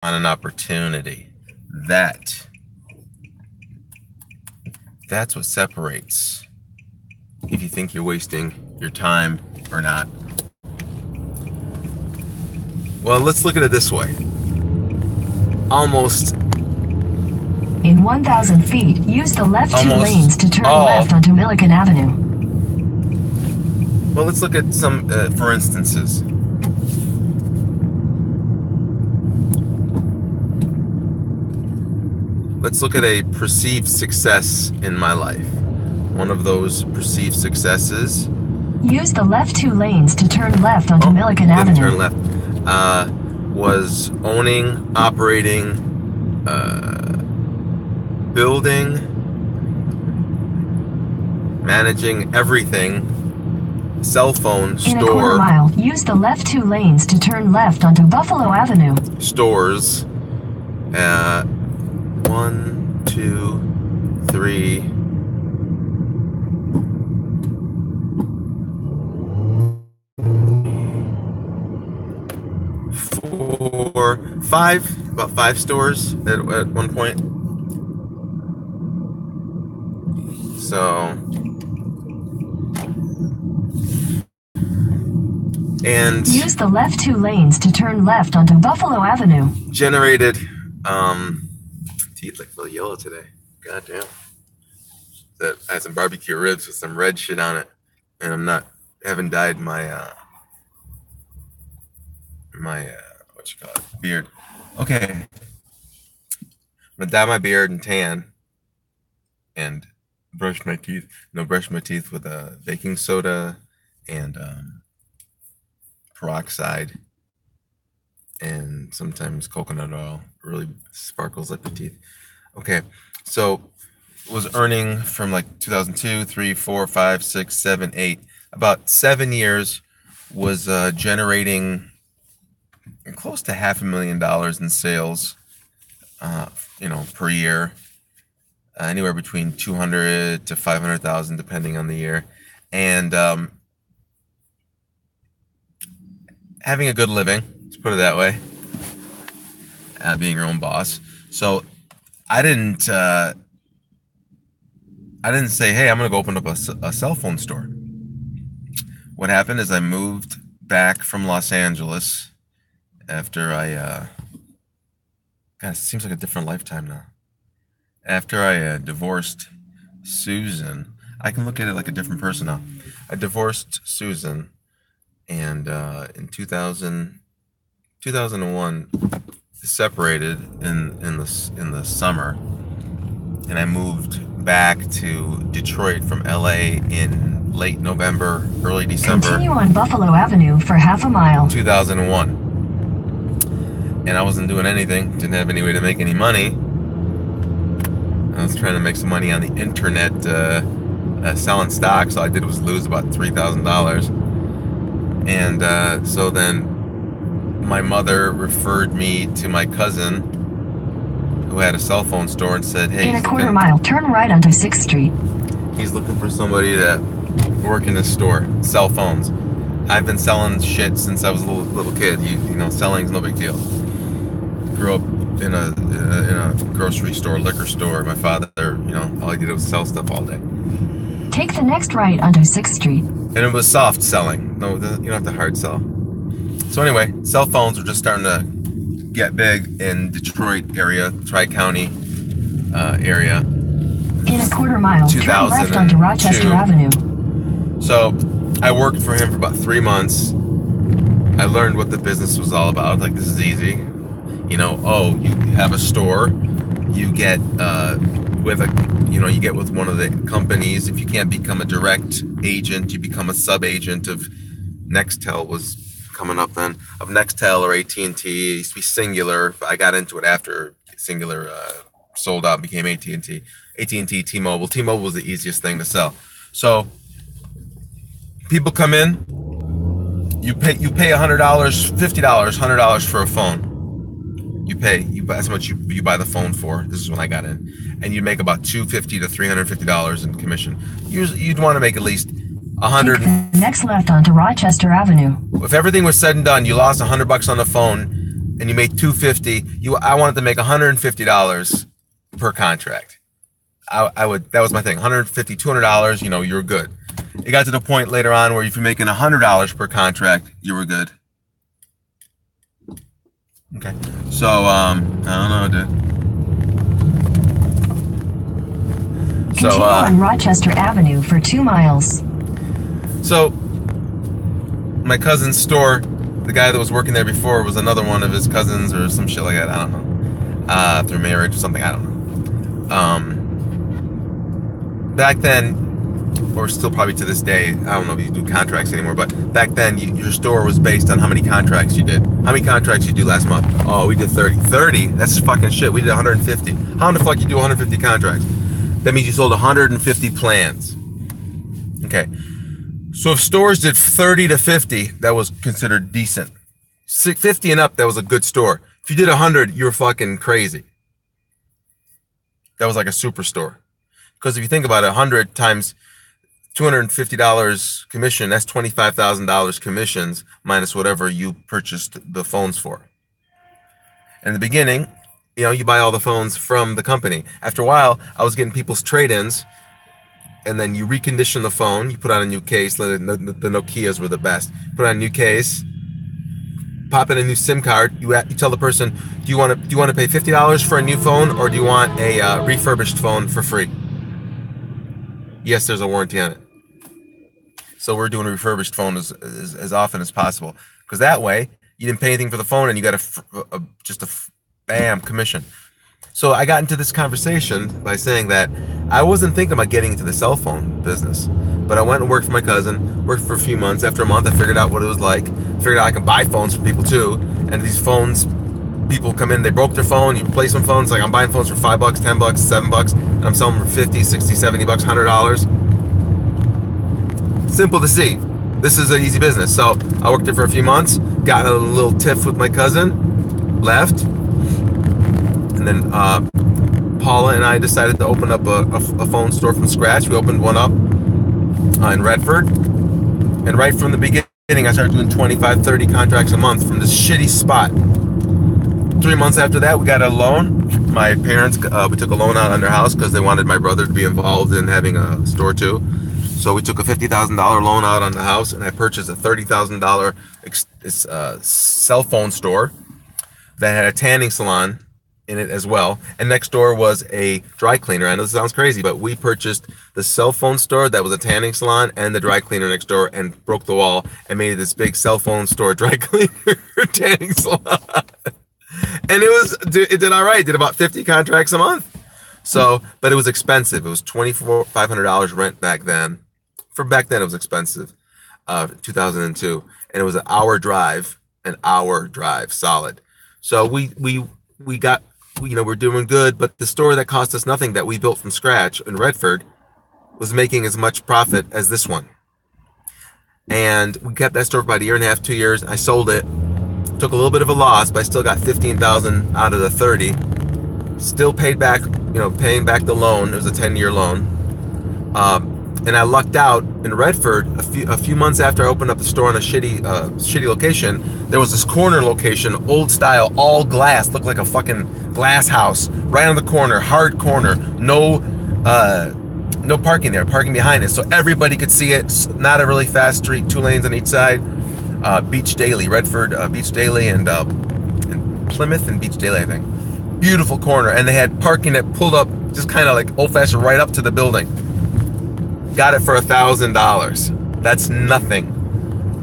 on an opportunity. That's what separates if you think you're wasting your time or not. Well, let's look at it this way. Almost in 1,000 feet, use the left two lanes to turn left onto Milliken Avenue. Well, let's look at some, for instances. Let's look at a perceived success in my life. One of those perceived successes. Use the left two lanes to turn left onto Milliken Avenue. Turn left. Was owning, operating, building, managing everything, cell phone store. In a quarter mile, use the left two lanes to turn left onto Buffalo Avenue. Stores. 1, 2, 3. 4, 5, about 5 stores at one point. So, and use the left two lanes to turn left onto Buffalo Avenue. Generated, teeth like really yellow today. God damn. That I had some barbecue ribs with some red shit on it, and haven't dyed my beard. Okay, I'm gonna dye my beard and tan, and brush my teeth. Brush my teeth with baking soda and peroxide, and sometimes coconut oil. Really sparkles like the teeth. Okay, so was earning from like 2002, 3, 4, 5, 6, 7, 8, about 7 years. Was generating close to $500,000 in sales, per year, anywhere between 200 to 500,000, depending on the year, and having a good living. Let's put it that way. Being your own boss. So I didn't say, hey, I'm gonna go open up a cell phone store. What happened is I moved back from Los Angeles after God, it seems like a different lifetime now. After I divorced Susan, I can look at it like a different person now. I divorced Susan, and in 2001, separated in the summer, and I moved back to Detroit from LA in late November, early December. Continue on Buffalo Avenue for half a mile. 2001. And I wasn't doing anything, didn't have any way to make any money. I was trying to make some money on the internet selling stocks. All I did was lose about $3,000. And so then my mother referred me to my cousin who had a cell phone store and said, hey, in a quarter mile, turn right onto 6th Street. He's looking for somebody to work in his store, cell phones. I've been selling shit since I was a little kid. Selling's no big deal. Grew up in a grocery store, liquor store. My father, all he did was sell stuff all day. Take the next right onto 6th Street. And it was soft selling. No, you don't have to hard sell. So anyway, cell phones were just starting to get big in Detroit area, Tri-County area. In a quarter mile, turn left onto Rochester Avenue. So I worked for him for about 3 months. I learned what the business was all about. Like, this is easy. You have a store, you get you get with one of the companies. If you can't become a direct agent, you become a sub-agent of Nextel. Was coming up then, of Nextel or AT&T. It used to be Singular. I got into it after Singular sold out and became AT&T. AT&T, T-Mobile. T-Mobile was the easiest thing to sell. So people come in, you pay $100, $50, $100 for a phone. That's how much you buy the phone for. This is when I got in, and you make about $250 to $350 in commission. You'd want to make at least $100. Next left onto Rochester Avenue. If everything was said and done, you lost $100 on the phone. and you made $250, I wanted to make $150 per contract. I would, that was my thing, $150, $200, you know, you're good. It got to the point later on where if you're making $100 per contract, you were good. Okay, so I don't know, dude. Continue on Rochester Avenue for 2 miles. So my cousin's store, the guy that was working there before was another one of his cousins or some shit like that. I don't know. Through marriage or something. I don't know. Back then, or still probably to this day, I don't know if you do contracts anymore, but back then your store was based on how many contracts you did. How many contracts you do last month? Oh, we did 30. 30? That's fucking shit. We did 150. How in the fuck you do 150 contracts? That means you sold 150 plans. Okay. So if stores did 30 to 50, that was considered decent. 50 and up, that was a good store. If you did 100, you were fucking crazy. That was like a superstore. Because if you think about it, 100 times $250 commission, that's $25,000 commissions minus whatever you purchased the phones for. In the beginning, you know, you buy all the phones from the company. After a while, I was getting people's trade-ins, and then you recondition the phone, you put on a new case. The Nokias were the best. Put on a new case, pop in a new SIM card. You tell the person, do you want to pay $50 for a new phone, or do you want a refurbished phone for free? Yes, there's a warranty on it. So we're doing a refurbished phone as often as possible, because that way you didn't pay anything for the phone and you got just a bam commission. So I got into this conversation by saying that I wasn't thinking about getting into the cell phone business, but I went and worked for my cousin, worked for a few months. After a month, I figured out what it was like. Figured out I can buy phones for people too. And these phones, people come in, they broke their phone, you replace some phones. Like I'm buying phones for $5, $10, $7, and I'm selling them for $50, $60, $70, $100. Simple to see. This is an easy business. So I worked there for a few months, got in a little tiff with my cousin, left. And then Paula and I decided to open up a phone store from scratch. We opened one up in Redford. And right from the beginning, I started doing 25, 30 contracts a month from this shitty spot. 3 months after that, we got a loan. My parents, we took a loan out on their house because they wanted my brother to be involved in having a store too. So we took a $50,000 loan out on the house, and I purchased a $30,000 cell phone store that had a tanning salon in it as well, and next door was a dry cleaner. I know this sounds crazy, but we purchased the cell phone store that was a tanning salon and the dry cleaner next door, and broke the wall and made this big cell phone store, dry cleaner, tanning salon. And it did all right. Did about 50 contracts a month. So, but it was expensive. It was $2,500 rent back then. For back then, it was expensive. 2002, and it was an hour drive solid. So we got, you know, we're doing good, but the store that cost us nothing that we built from scratch in Redford was making as much profit as this one. And we kept that store for about a year and a half, 2 years. I sold it, took a little bit of a loss, but I still got 15,000 out of the 30. Still paid back, you know, paying back the loan. It was a 10-year loan. And I lucked out in Redford a few months after I opened up the store in a shitty location. There was this corner location, old style, all glass, looked like a fucking glass house, right on the corner, hard corner, no parking there, parking behind it, so everybody could see it. Not a really fast street, 2 lanes on each side. Beach Daily, Redford, Beach Daily, and Plymouth and Beach Daily, I think. Beautiful corner, and they had parking that pulled up, just kind of like old-fashioned, right up to the building. Got it for $1,000. That's nothing.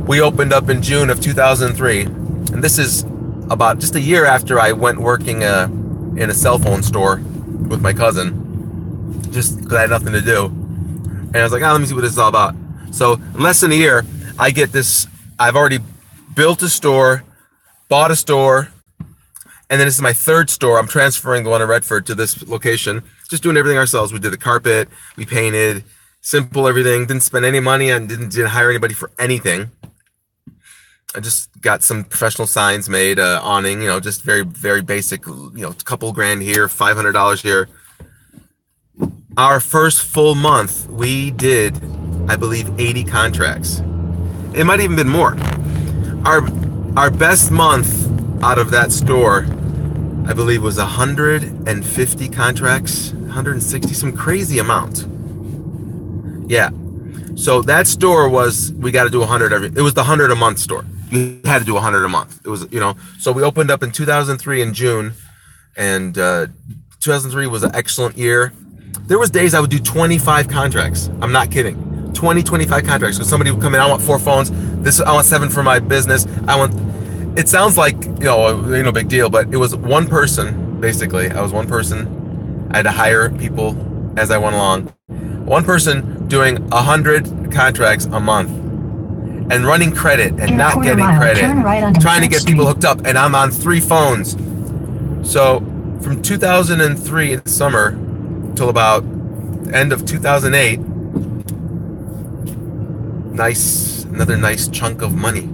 We opened up in June of 2003, and this is about just a year after I went working in a cell phone store with my cousin, just because I had nothing to do. And I was like, let me see what this is all about. So in less than a year, I get this. I've already built a store, bought a store, and then this is my 3rd store. I'm transferring the one in Redford to this location, just doing everything ourselves. We did the carpet, we painted. Simple everything. Didn't spend any money and didn't hire anybody for anything. I just got some professional signs made, awning, you know, just very, very basic, you know, a couple grand here, $500 here. Our first full month, we did, I believe, 80 contracts. It might even been more. Our best month out of that store, I believe was 150 contracts, 160, some crazy amount. Yeah. So that store was, we got to do 100 it was the 100 a month store. You had to do 100 a month. It was, so we opened up in 2003 in June, and 2003 was an excellent year. There was days I would do 25 contracts. I'm not kidding. 25 contracts. So somebody would come in, I want 4 phones. I want 7 for my business. It sounds like, ain't no big deal, but it was one person, basically. I was one person. I had to hire people as I went along. One person doing 100 contracts a month and running credit and not getting credit, trying to get people hooked up, and I'm on 3 phones. So from 2003 in the summer till about end of 2008, another nice chunk of money.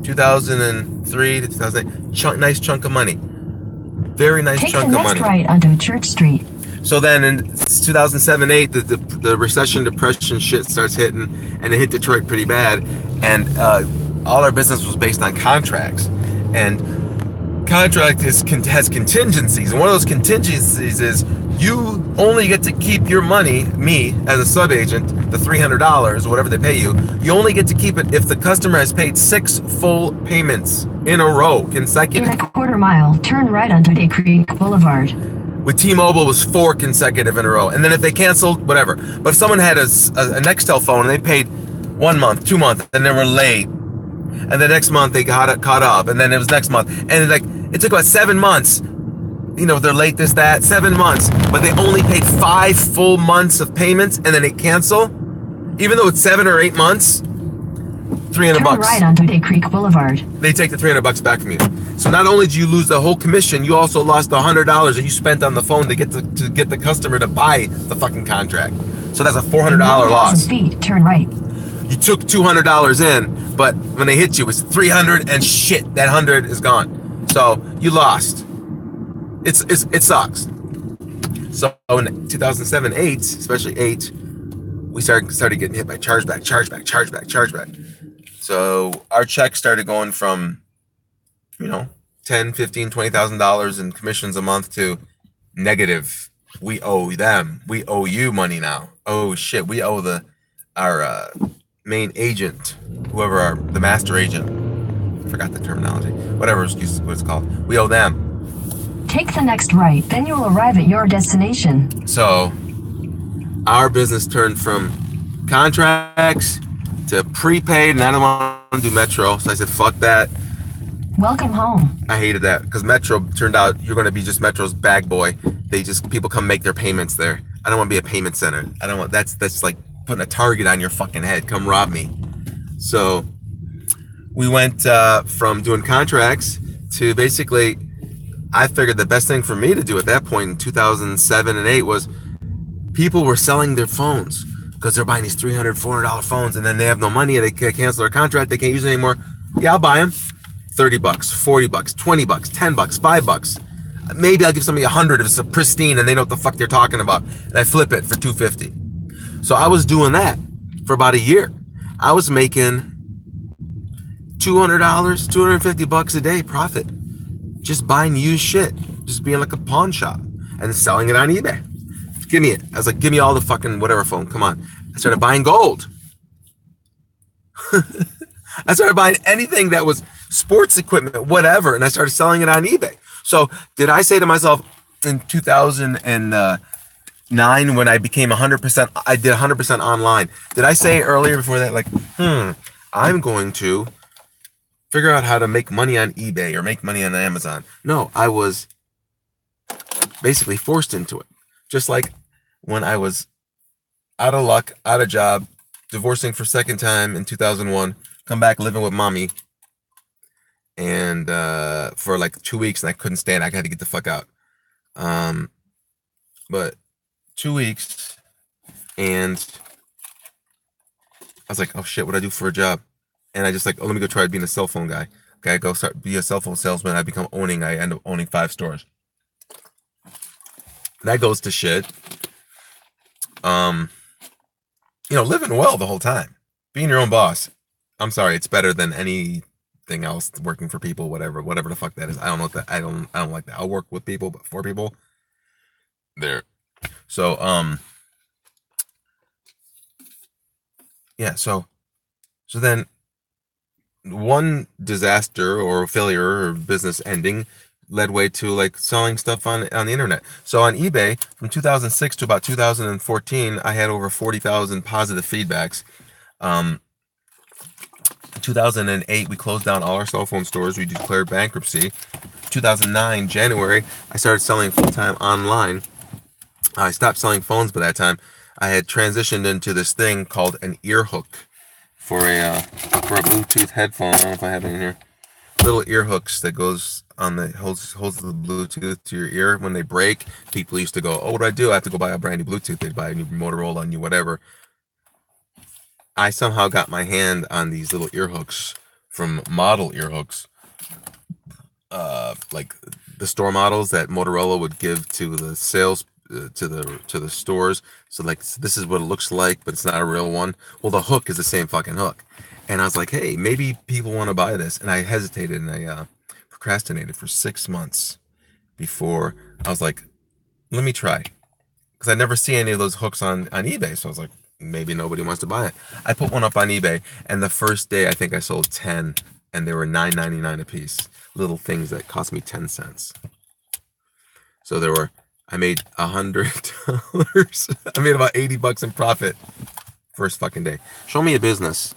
2003 to 2008, nice chunk of money. Very nice chunk of money. Take the next right onto Church Street. So then in 2007-8, the recession, depression shit starts hitting, and it hit Detroit pretty bad. And all our business was based on contracts. And contract has contingencies. And one of those contingencies is you only get to keep your money, me as a sub-agent, the $300, whatever they pay you, you only get to keep it if the customer has paid 6 full payments in a row, consecutive. In a quarter mile, turn right onto Day Creek Boulevard. With T-Mobile, it was 4 consecutive in a row. And then if they canceled, whatever. But if someone had a Nextel phone and they paid 1 month, 2 months, and they were late, and the next month they caught up, and then it was next month, and it took about 7 months. They're late, 7 months, but they only paid 5 full months of payments, and then they cancel, even though it's 7 or 8 months. $300 bucks. Turn right onto Day Creek Boulevard. They take the $300 bucks back from you. So not only do you lose the whole commission, you also lost the $100 that you spent on the phone to get the customer to buy the fucking contract. So that's a $400 loss. 1,000 feet, turn right. You took $200 in, but when they hit you, it's $300 and shit. That 100 is gone. So you lost. It sucks. So in 2007-8, especially 8, we started getting hit by chargeback. So our check started going from, $10, $15, $20,000 in commissions a month to negative. We owe them. We owe you money now. Oh shit, we owe our main agent, the master agent. I forgot the terminology. Whatever what it's called. We owe them. Take the next right, then you will arrive at your destination. So our business turned from contracts to prepaid, and I don't want to do Metro, so I said fuck that. Welcome home. I hated that because Metro turned out you're going to be just Metro's bag boy. People come make their payments there. I don't want to be a payment center. I don't want that's like putting a target on your fucking head. Come rob me. So we went from doing contracts to basically, I figured the best thing for me to do at that point in 2007 and 8 was people were selling their phones because they're buying these $300, $400 phones, and then they have no money and they can't cancel their contract. They can't use it anymore. Yeah, I'll buy them. $30, $40, $20, $10, $5. Maybe I'll give somebody 100 if it's a pristine and they know what the fuck they're talking about. And I flip it for $250. So I was doing that for about a year. I was making $200, $250 a day profit. Just buying used shit. Just being like a pawn shop and selling it on eBay. Give me it. I was like, give me all the fucking whatever phone. Come on. I started buying gold. I started buying anything that was sports equipment, whatever, and I started selling it on eBay. So did I say to myself in 2009 when I became 100%, I did 100% online. Did I say earlier before that, like, I'm going to figure out how to make money on eBay or make money on Amazon? No, I was basically forced into it. Just like when I was out of luck, out of job, divorcing for second time in 2001, come back living with mommy, and for like 2 weeks, and I couldn't stand it. I had to get the fuck out. But 2 weeks, and I was like, oh shit, what do I do for a job? And I just like, oh, let me go try being a cell phone guy. Okay, I go start be a cell phone salesman. I end up owning 5 stores. That goes to shit. Living well the whole time. Being your own boss. I'm sorry, it's better than any something else, working for people, whatever the fuck that is. I don't know what that. I don't like that. I'll work with people, but for people, there. So yeah. So then one disaster or failure or business ending led way to like selling stuff on the internet. So on eBay from 2006 to about 2014, I had over 40,000 positive feedbacks. 2008, we closed down all our cell phone stores. We declared bankruptcy. 2009, January, I started selling full-time online. I stopped selling phones by that time. I had transitioned into this thing called an ear hook for a Bluetooth headphone. I don't know if I have it in here. Little ear hooks that goes on the holds the Bluetooth to your ear. When they break, people used to go, "Oh, what do I do? I have to go buy a brand new Bluetooth." They'd buy a new Motorola, a new whatever. I somehow got my hand on these little ear hooks from Model ear hooks, like the store models that Motorola would give to the sales to the stores. So like this is what it looks like, but it's not a real one. Well, the hook is the same fucking hook, and I was like, hey, maybe people want to buy this, and I hesitated and I procrastinated for 6 months before I was like, let me try, because I never see any of those hooks on eBay. So I was like, maybe nobody wants to buy it. I put one up on eBay, and the first day I think I sold 10, and they were $9.99 a piece. Little things that cost me 10 cents. So I made $100. I made about $80 in profit first fucking day. Show me a business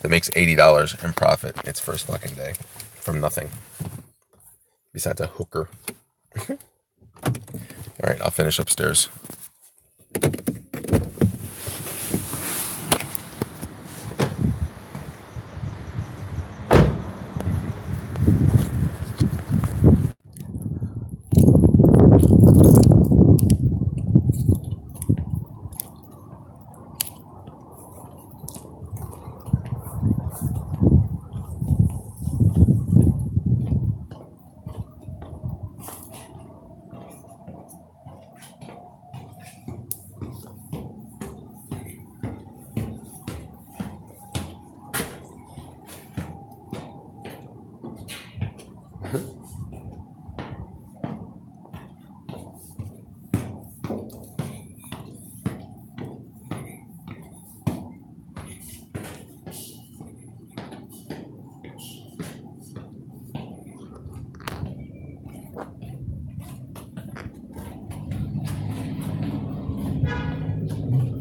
that makes $80 in profit its first fucking day from nothing. Besides a hooker. All right, I'll finish upstairs.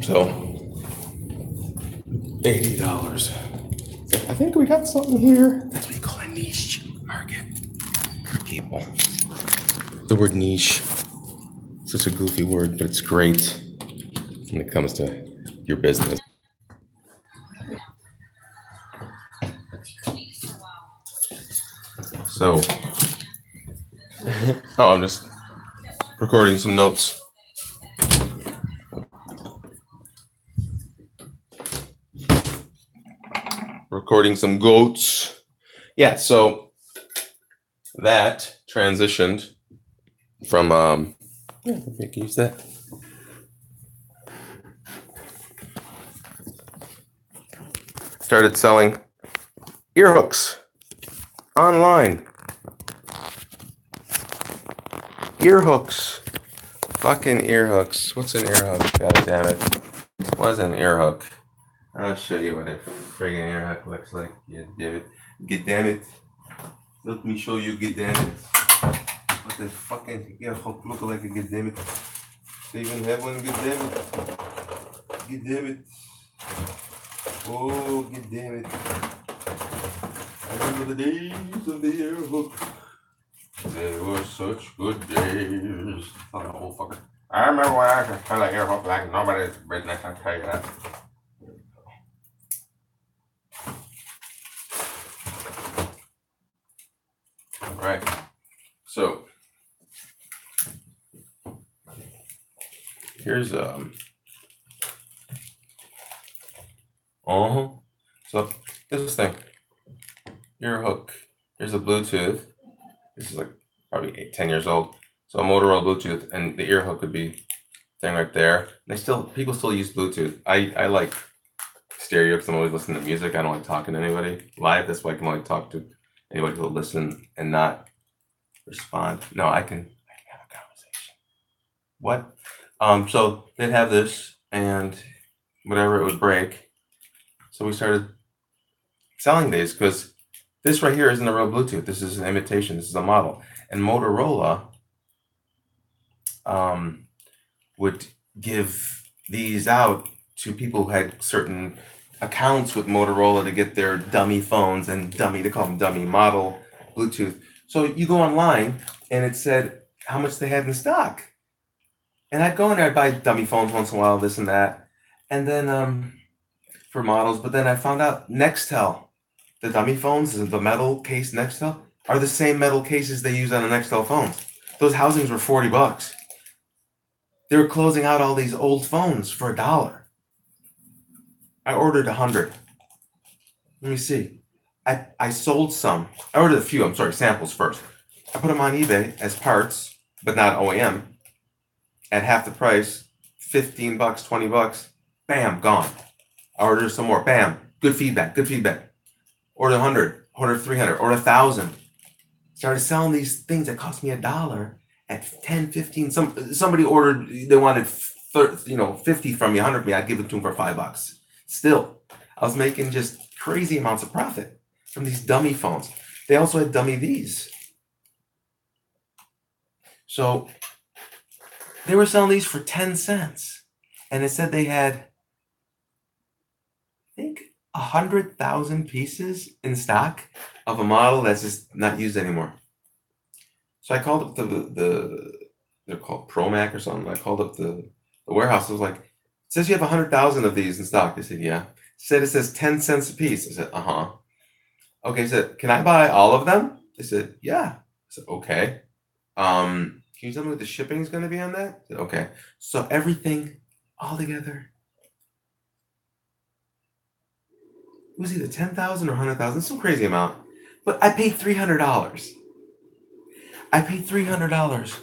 So, $80. I think we got something here. That's what you call a niche market. People. The word niche. Such a goofy word, but it's great when it comes to your business. So, I'm just recording some notes. Recording some goats. Yeah, so that transitioned from yeah, we can use that. Started selling ear hooks online. Ear hooks. Fucking ear hooks. What's an ear hook? God damn it. What's an ear hook? I'll show you what a friggin' ear hook looks like. Yeah, damn it. Get damn it. Let me show you, get damn it. What the fucking ear hook look like, get damn it. They even have one, get damn it. Get damn it. Oh, get damn it. I remember the days of the ear hook. They were such good days. Fucking old fucker. I remember when I could tell an ear hook like nobody's business, I tell you that. Right. So here's so this thing. Ear hook. Here's a Bluetooth. This is like probably 10 years old. So a Motorola Bluetooth, and the ear hook would be thing right there. People still use Bluetooth. I like stereo because I'm always listening to music. I don't like talking to anybody live. That's why I can only talk to anybody who'll listen and not respond. No, I can have a conversation. What? So they'd have this and whatever it would break. So we started selling these because this right here isn't a real Bluetooth. This is an imitation. This is a model. And Motorola would give these out to people who had certain accounts with Motorola to get their dummy phones and they call them dummy model Bluetooth. So you go online and it said how much they had in stock. And I'd go in there, I'd buy dummy phones once in a while, this and that. And then for models, but then I found out Nextel, the dummy phones, the metal case Nextel, are the same metal cases they use on the Nextel phones. Those housings were $40. They were closing out all these old phones for $1. I ordered 100. Let me see. I sold some. I ordered a few, I'm sorry, samples first. I put them on eBay as parts, but not OEM, at half the price, $15, $20. Bam, gone. I ordered some more. Bam, good feedback. Ordered 100, ordered 300, ordered 1,000. Started selling these things that cost me $1 at 10, 15. Somebody ordered, they wanted 50 from me, 100 from me. I'd give it to them for $5. Still, I was making just crazy amounts of profit from these dummy phones. They also had dummy these. So they were selling these for 10 cents. And it said they had, I think, 100,000 pieces in stock of a model that's just not used anymore. So I called up they're called Promac or something. I called up the warehouse. I was like, it says you have 100,000 of these in stock. They said, yeah. It says 10 cents a piece. I said, uh-huh. Okay, I said, can I buy all of them? They said, yeah. I said, okay. Can you tell me what the shipping is going to be on that? I said, okay. So everything all together, it was either 10,000 or 100,000, some crazy amount. But I paid $300. I paid $300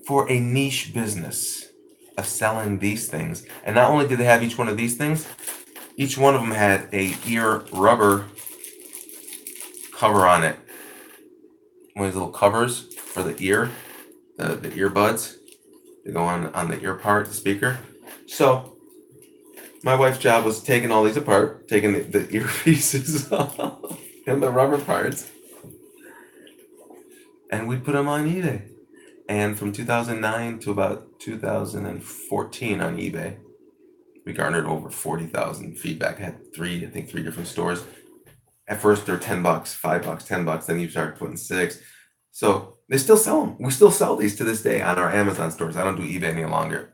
for a niche business of selling these things. And not only did they have each one of these things, each one of them had a ear rubber cover on it. One of these little covers for the ear, the earbuds. They go on the ear part, the speaker. So my wife's job was taking all these apart, taking the earpieces off and the rubber parts, and we'd put them on eBay. And from 2009 to about 2014 on eBay, we garnered over 40,000 feedback. I had three different stores. At first they're $10, $5, $10. Then you start putting 6. So they still sell them. We still sell these to this day on our Amazon stores. I don't do eBay any longer.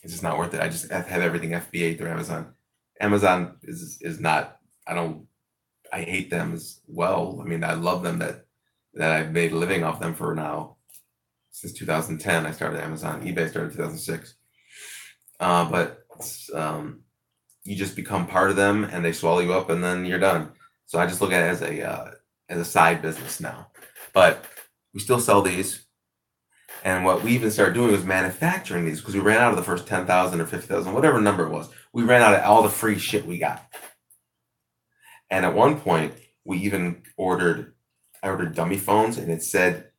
It's just not worth it. I just have everything FBA through Amazon. Amazon is not. I hate them as well. I mean, I love them that I've made a living off them for now. Since 2010, I started Amazon. eBay started 2006. But you just become part of them, and they swallow you up, and then you're done. So I just look at it as a side business now. But we still sell these. And what we even started doing was manufacturing these because we ran out of the first 10,000 or 50,000, whatever number it was. We ran out of all the free shit we got. And at one point, we even I ordered dummy phones, and it said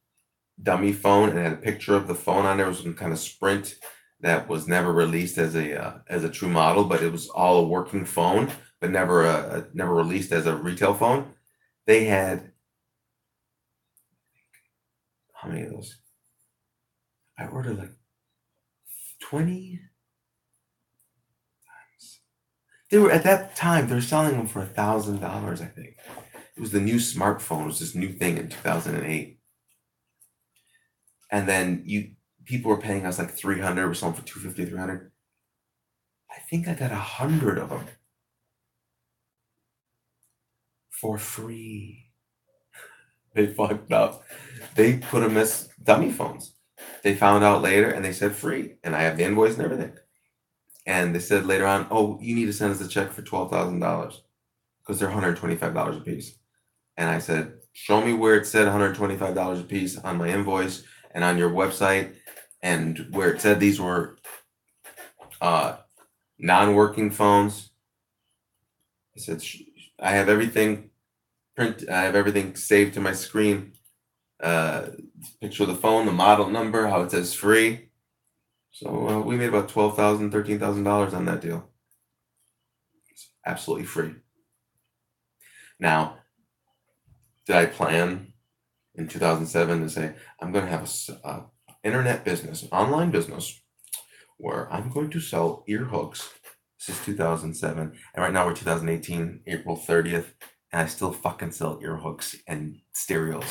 dummy phone, and it had a picture of the phone on there. It was some kind of Sprint that was never released as a true model, but it was all a working phone, but never released as a retail phone. They had, how many of those? I ordered like 20 times. At that time, they were selling them for $1,000, I think. It was the new smartphone. It was this new thing in 2008. And then people were paying us like $300. We're selling for $250, $300. I think I got 100 of them for free. They fucked up. They put them as dummy phones. They found out later, and they said free, and I have the invoice and everything. And they said later on, oh, you need to send us a check for $12,000 because they're $125 a piece. And I said, show me where it said $125 a piece on my invoice and on your website, and where it said these were non-working phones I said, I have everything I have everything saved to my screen. Uh, Picture of the phone, the model number, how it says free. So we made about $12,000, $13,000 on that deal. It's absolutely free. Now, did I plan in 2007 to say I'm going to have a internet business, online business, where I'm going to sell ear hooks? This is 2007, and right now we're 2018, April 30th, and I still fucking sell ear hooks and stereos.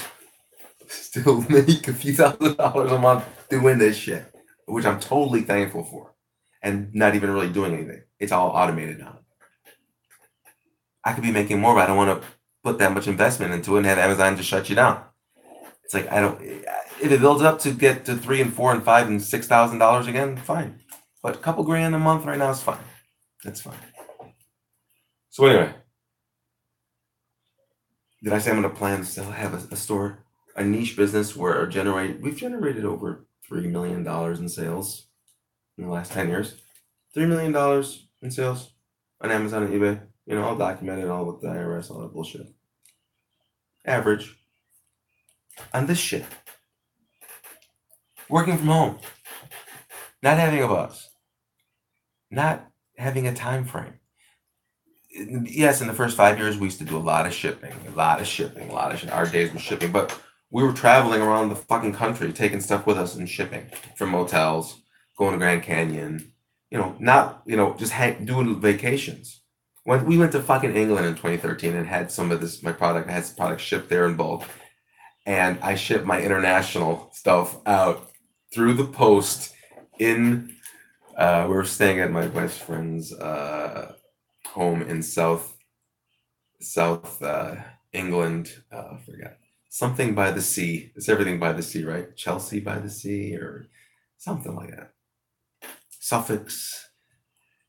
Still make a few $1,000s a month doing this shit, which I'm totally thankful for, and not even really doing anything. It's all automated now. I could be making more, but I don't want to put that much investment into it and have Amazon just shut you down. It's like I don't. If it builds up to get to $3 and $4 and $5 and $6,000 again, fine. But a couple grand a month right now is fine. That's fine. So anyway, did I say I'm going to plan to have a store, a niche business where we've generated over $3 million in sales in the last 10 years. $3 million in sales on Amazon and eBay. You know, all documented, all with the IRS, all that bullshit. Average. On this shit. Working from home. Not having a boss. Not having a time frame. Yes, in the first 5 years, we used to do a lot of shipping. Our days were shipping, but we were traveling around the fucking country, taking stuff with us and shipping from motels, going to Grand Canyon, just doing vacations. When we went to fucking England in 2013 and had some of this, I had some product shipped there in bulk, and I shipped my international stuff out through the post we were staying at my best friend's home in South England. I forgot. Something by the sea. It's everything by the sea, right? Chelsea by the sea or something like that. Suffolk.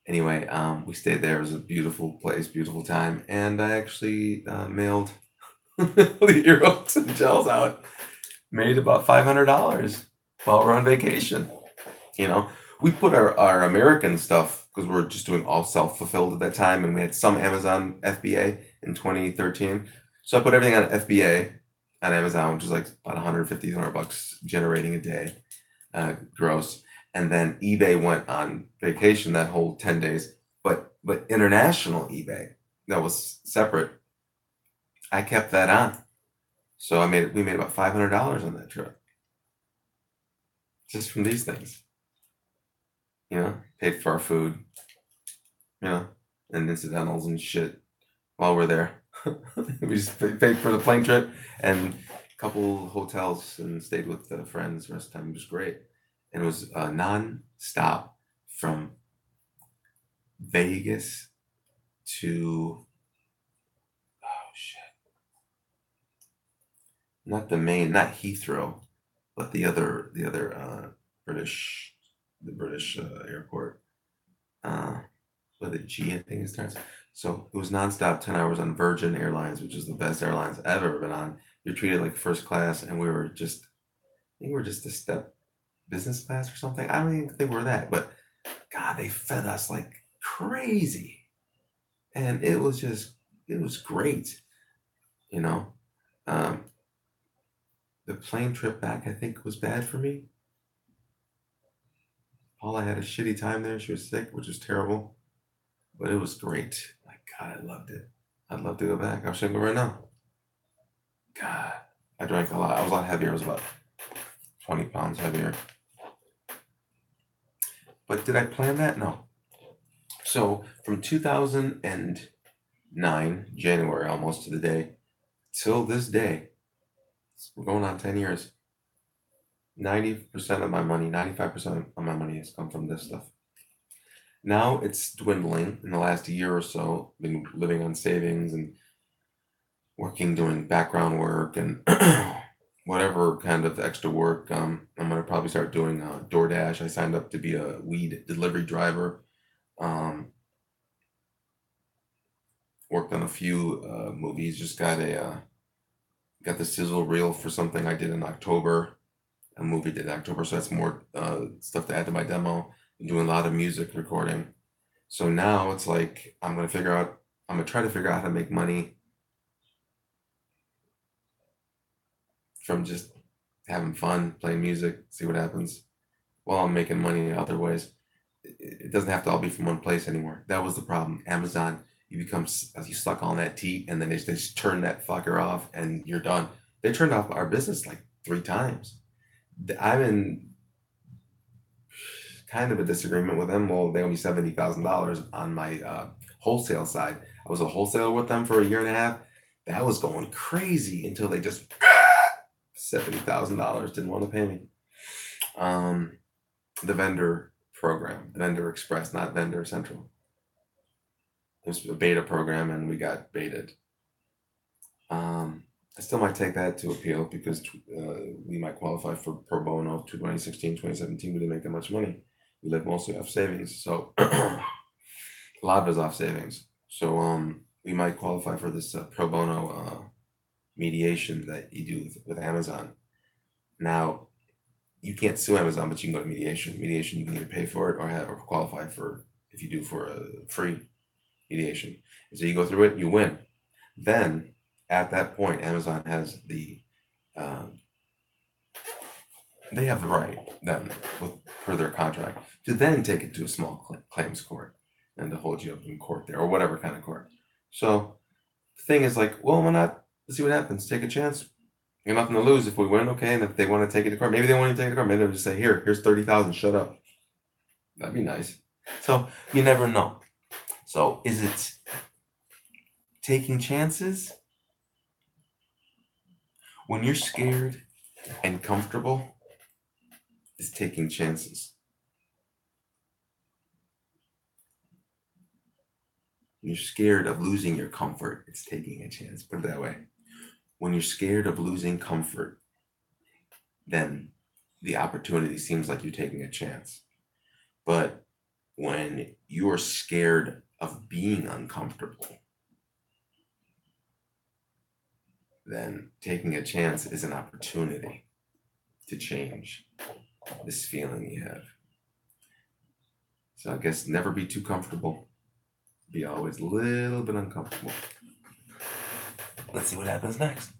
Anyway, we stayed there. It was a beautiful place, beautiful time. And I actually mailed the ear hooks and gels out. Made about $500 while we're on vacation. We put our American stuff, because we're just doing all self-fulfilled at that time, and we had some Amazon FBA in 2013. So I put everything on FBA on Amazon, which is like about $150 generating a day, gross. And then eBay went on vacation that whole 10 days, but international eBay that was separate. I kept that on, so we made about $500 on that trip, just from these things. Paid for our food, and incidentals and shit while we're there. We just paid for the plane trip and a couple hotels and stayed with friends the rest of the time. It was great. And it was non-stop from Vegas to, not Heathrow, but the other British airport, with a G, I think it starts. So it was nonstop, 10 hours on Virgin Airlines, which is the best airlines I've ever been on. You're treated like first class, and I think we were just a step business class or something. I don't even think we're that, but God, they fed us like crazy, and it was great. The plane trip back, I think, was bad for me. Paula had a shitty time there. She was sick, which was terrible, but it was great. My God, I loved it. I'd love to go back. I wish I could go right now. God, I drank a lot. I was a lot heavier. I was about 20 pounds heavier. But did I plan that? No. So from 2009, January, almost to the day, till this day, we're going on 10 years. 90% of my money, 95% of my money has come from this stuff. Now it's dwindling in the last year or so. Been living on savings and doing background work and whatever kind of extra work. I'm going to probably start doing DoorDash. I signed up to be a weed delivery driver. Worked on a few movies. Just got the sizzle reel for something I did in October. A movie did in October, so that's more stuff to add to my demo. I'm doing a lot of music recording. So now it's like I'm gonna figure out I'm gonna try to figure out how to make money from just having fun, playing music, see what happens. While I'm making money in other ways. It doesn't have to all be from one place anymore. That was the problem. Amazon, you become you stuck on that teat, and then they just turn that fucker off, and you're done. They turned off our business like 3 times. I'm in kind of a disagreement with them. Well, they owe me $70,000 on my wholesale side. I was a wholesaler with them for a year and a half. That was going crazy until they just $70,000 didn't want to pay me. The vendor program, Vendor Express, not Vendor Central. It was a beta program, and we got baited. I still might take that to appeal because we might qualify for pro bono 2016, 2017. We didn't make that much money. We lived mostly off savings, so a lot of us off savings. So we might qualify for this pro bono mediation that you do with Amazon. Now, you can't sue Amazon, but you can go to mediation. Mediation, you can either pay for it or qualify for, if you do, for a free mediation. So you go through it, you win. Then at that point, Amazon has they have the right then, per their contract, to then take it to a small claims court and to hold you up in court there, or whatever kind of court. So the thing is like, well, why not? Let's see what happens. Take a chance. You got nothing to lose if we win, okay? And if they want to take it to court, maybe they won't even take it to court. Maybe they'll just say, here's 30,000, shut up. That'd be nice. So you never know. So is it taking chances? When you're scared and comfortable, it's taking chances. When you're scared of losing your comfort, it's taking a chance. Put it that way. When you're scared of losing comfort, then the opportunity seems like you're taking a chance. But when you're scared of being uncomfortable, then taking a chance is an opportunity to change this feeling you have. So I guess never be too comfortable. Be always a little bit uncomfortable. Let's see what happens next.